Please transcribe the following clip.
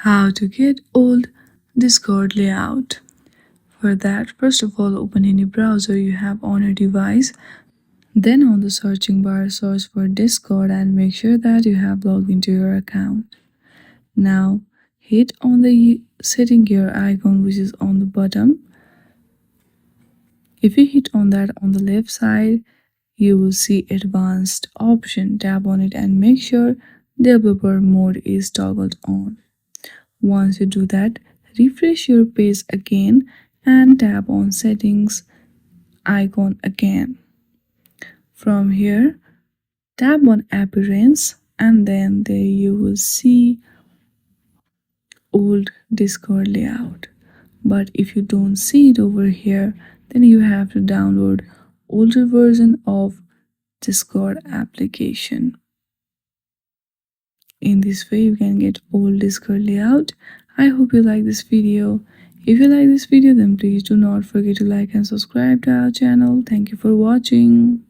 How to get old Discord layout. For that, first of all, open any browser you have on your device. Then on the searching bar, search for Discord and make sure that you have logged into your account. Now, hit on the setting gear icon which is on the bottom. If you hit on that on the left side, you will see advanced option. Tap on it and make sure developer mode is toggled on. Once you do that, refresh your page again and tap on settings icon again. From here, tap on appearance and then there you will see old Discord layout. But if you don't see it over here, then you have to download older version of Discord application. In this way, you can get old Discord layout. I hope you like this video. If you like this video, then please do not forget to like and subscribe to our channel. Thank you for watching.